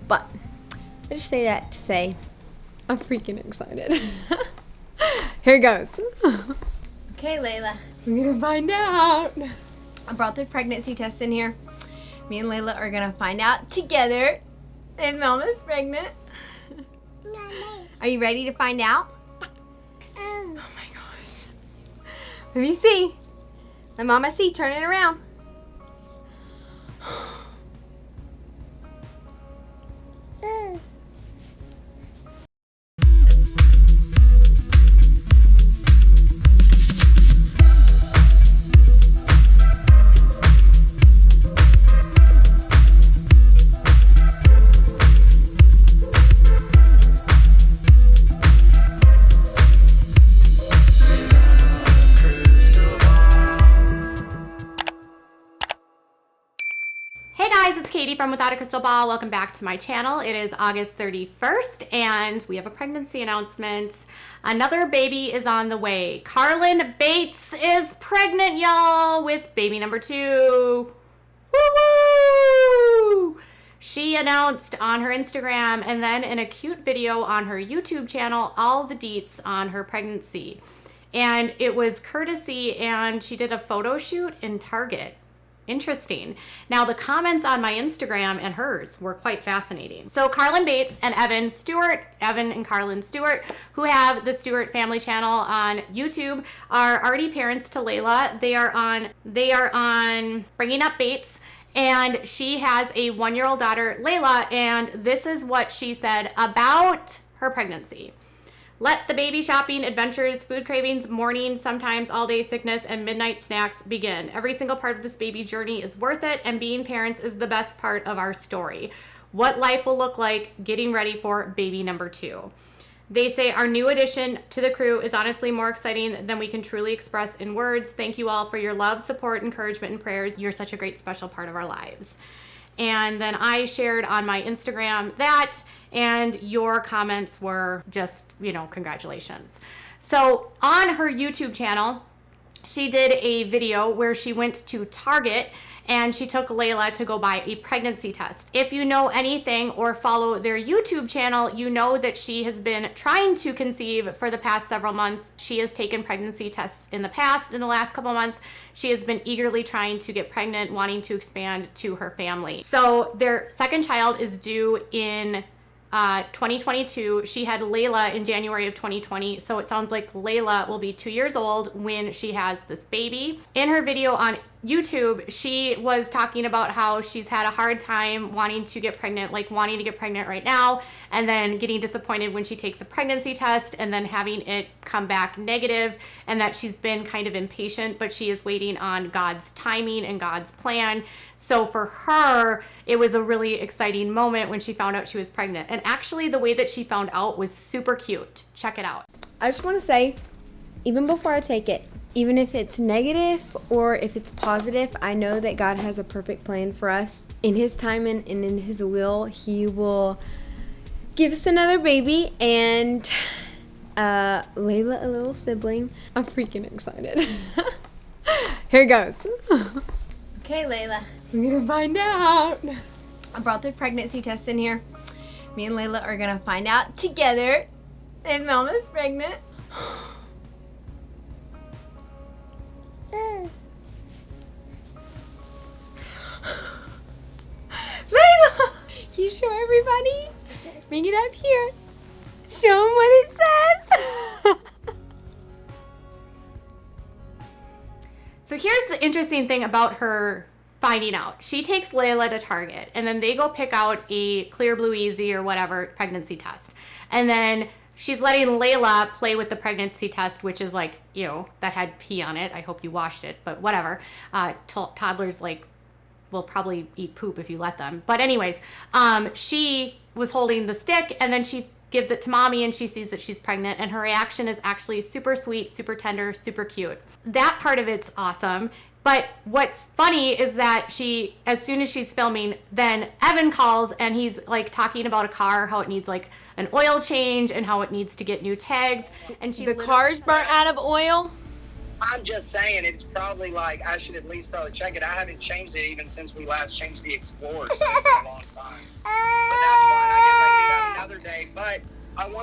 But I just say that to say I'm freaking excited. Here goes. Okay, Layla, we're gonna find out. I brought the pregnancy test in here. Me and Layla are gonna find out together if Mama's pregnant. Are you ready to find out? Oh my gosh. Let me see. Let Mama see. Turn it around. Hey guys, it's Katie from Without a Crystal Ball. Welcome back to my channel. It is August 31st and we have a pregnancy announcement. Another baby is on the way. Carlin Bates is pregnant, y'all, with baby number 2. Woo-woo! She announced on her Instagram and then in a cute video on her YouTube channel all the deets on her pregnancy. And it was courtesy, and she did a photo shoot in Target. Interesting. Now the comments on my Instagram and hers were quite fascinating. So Carlin Bates and Evan and Carlin Stewart, who have the Stewart family channel on YouTube, are already parents to Layla. They are on Bringing Up Bates, and she has a 1-year-old daughter, Layla, and this is what she said about her pregnancy. Let the baby shopping, adventures, food cravings, morning, sometimes all-day sickness, and midnight snacks begin. Every single part of this baby journey is worth it, and being parents is the best part of our story. What life will look like getting ready for baby number 2. They say our new addition to the crew is honestly more exciting than we can truly express in words. Thank you all for your love, support, encouragement, and prayers. You're such a great, special part of our lives. And then I shared on my Instagram that, and your comments were just, congratulations. So on her YouTube channel, she did a video where she went to Target and she took Layla to go buy a pregnancy test. If you know anything or follow their YouTube channel, you know that she has been trying to conceive for the past several months. She has taken pregnancy tests in the past. In the last couple months, she has been eagerly trying to get pregnant, wanting to expand to her family. So their second child is due in 2022. She had Layla in January of 2020, so it sounds like Layla will be 2 years old when she has this baby. In her video on YouTube, she was talking about how she's had a hard time wanting to get pregnant, like wanting to get pregnant right now, and then getting disappointed when she takes a pregnancy test and then having it come back negative, and that she's been kind of impatient, but she is waiting on God's timing and God's plan. So for her, it was a really exciting moment when she found out she was pregnant. And actually, the way that she found out was super cute. Check it out. I just want to say, even before I take it, even if it's negative or if it's positive, I know that God has a perfect plan for us. In His time and in His will, He will give us another baby and Layla a little sibling. I'm freaking excited. Here goes. Okay, Layla, we're gonna find out. I brought the pregnancy test in here. Me and Layla are gonna find out together if Mama's pregnant. Layla! Can you show everybody? Bring it up here. Show them what it says. So here's the interesting thing about her finding out. She takes Layla to Target, and then they go pick out a Clear Blue Easy or whatever pregnancy test. And then she's letting Layla play with the pregnancy test, which is like, that had pee on it. I hope you washed it, but whatever. Toddlers will probably eat poop if you let them. But anyways, she was holding the stick, and then she gives it to mommy, and she sees that she's pregnant, and her reaction is actually super sweet, super tender, super cute. That part of it's awesome. But what's funny is that as soon as she's filming, then Evan calls and he's like talking about a car, how it needs like an oil change and how it needs to get new tags. And the car's burnt out of oil? I'm just saying, it's probably like, I should at least probably check it. I haven't changed it even since we last changed the Explorer, so it's been a long time. But that's why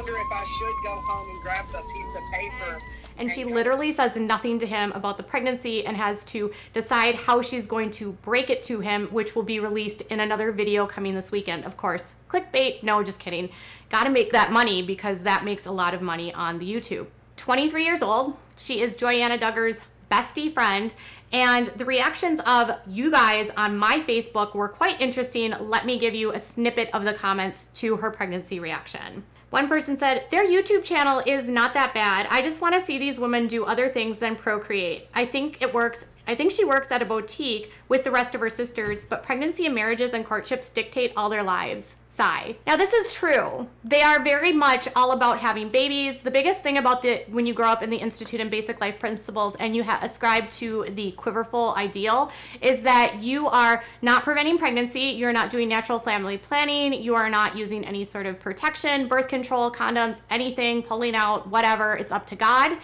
wonder if I should go home and grab the piece of paper. And she literally says nothing to him about the pregnancy and has to decide how she's going to break it to him, which will be released in another video coming this weekend. Of course, clickbait, no, just kidding. Gotta make that money because that makes a lot of money on the YouTube. 23 years old, she is Joyanna Duggar's bestie friend, and the reactions of you guys on my Facebook were quite interesting. Let me give you a snippet of the comments to her pregnancy reaction. One person said, their YouTube channel is not that bad. I just want to see these women do other things than procreate. I think it works. I think she works at a boutique with the rest of her sisters, but pregnancy and marriages and courtships dictate all their lives. Sigh. Now this is true. They are very much all about having babies. The biggest thing about when you grow up in the Institute and Basic Life Principles and you ascribe to the quiverful ideal is that you are not preventing pregnancy, you're not doing natural family planning, you are not using any sort of protection, birth control, condoms, anything, pulling out, whatever, it's up to God.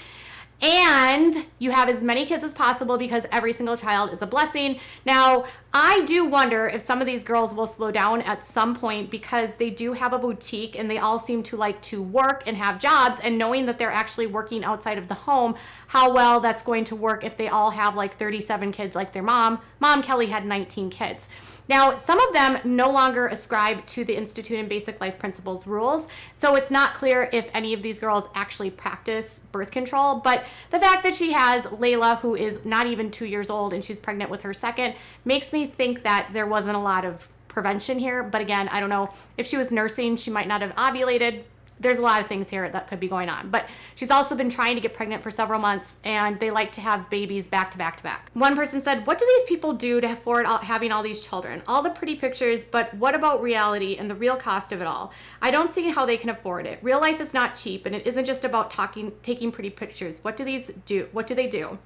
And you have as many kids as possible because every single child is a blessing. Now, I do wonder if some of these girls will slow down at some point because they do have a boutique and they all seem to like to work and have jobs, and knowing that they're actually working outside of the home, how well that's going to work if they all have like 37 kids like their mom. Mom Kelly had 19 kids. Now, some of them no longer ascribe to the Institute and Basic Life Principles rules, so it's not clear if any of these girls actually practice birth control, but the fact that she has Layla, who is not even 2 years old, and she's pregnant with her second, makes me think that there wasn't a lot of prevention here. But again, I don't know. If she was nursing, she might not have ovulated. There's a lot of things here that could be going on. But she's also been trying to get pregnant for several months, and they like to have babies back to back to back. One person said, what do these people do to afford having all these children? All the pretty pictures, but what about reality and the real cost of it all? I don't see how they can afford it. Real life is not cheap, and it isn't just about taking pretty pictures. What do these do? What do they do?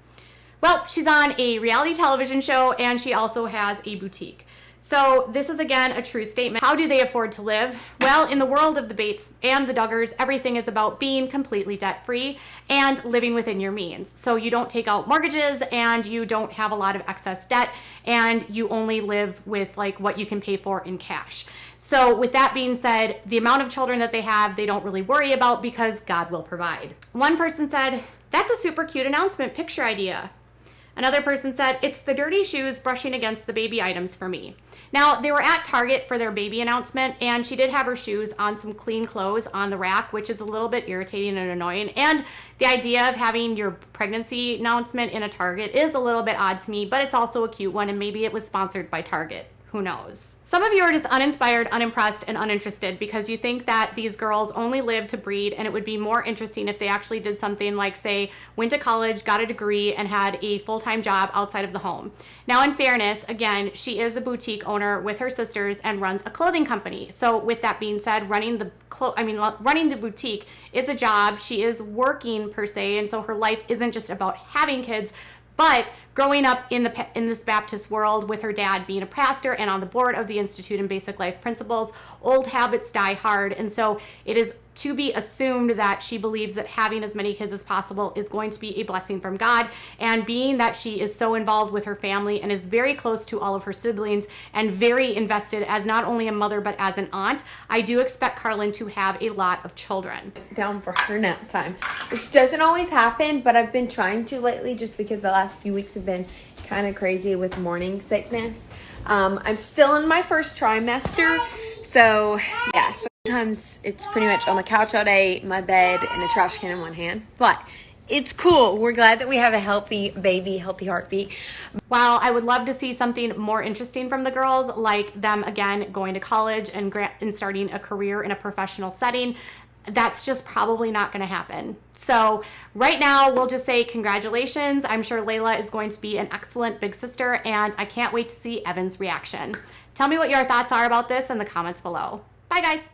Well, she's on a reality television show, and she also has a boutique. So this is, again, a true statement. How do they afford to live? Well, in the world of the Bates and the Duggars, everything is about being completely debt-free and living within your means. So you don't take out mortgages and you don't have a lot of excess debt, and you only live with like what you can pay for in cash. So with that being said, the amount of children that they have, they don't really worry about because God will provide. One person said, that's a super cute announcement picture idea. Another person said, it's the dirty shoes brushing against the baby items for me. Now, they were at Target for their baby announcement, and she did have her shoes on some clean clothes on the rack, which is a little bit irritating and annoying. And the idea of having your pregnancy announcement in a Target is a little bit odd to me, but it's also a cute one, and maybe it was sponsored by Target. Who knows? Some of you are just uninspired, unimpressed, and uninterested because you think that these girls only live to breed, and it would be more interesting if they actually did something like, say, went to college, got a degree, and had a full-time job outside of the home. Now, in fairness, again, she is a boutique owner with her sisters and runs a clothing company. So with that being said, running the boutique is a job. She is working per se, and so her life isn't just about having kids, but growing up in this Baptist world with her dad being a pastor and on the board of the Institute and Basic Life Principles, old habits die hard. And so it is to be assumed that she believes that having as many kids as possible is going to be a blessing from God. And being that she is so involved with her family and is very close to all of her siblings and very invested as not only a mother but as an aunt, I do expect Carlin to have a lot of children. Down for her nap time, which doesn't always happen, but I've been trying to lately just because the last few weeks have been kind of crazy with morning sickness. I'm still in my first trimester, so yeah, sometimes it's pretty much on the couch all day, my bed, and a trash can in one hand, but it's cool. We're glad that we have a healthy baby, healthy heartbeat. While I would love to see something more interesting from the girls, like them again going to college and starting a career in a professional setting, that's just probably not going to happen. So right now, we'll just say congratulations. I'm sure Layla is going to be an excellent big sister, and I can't wait to see Evan's reaction. Tell me what your thoughts are about this in the comments below. Bye, guys.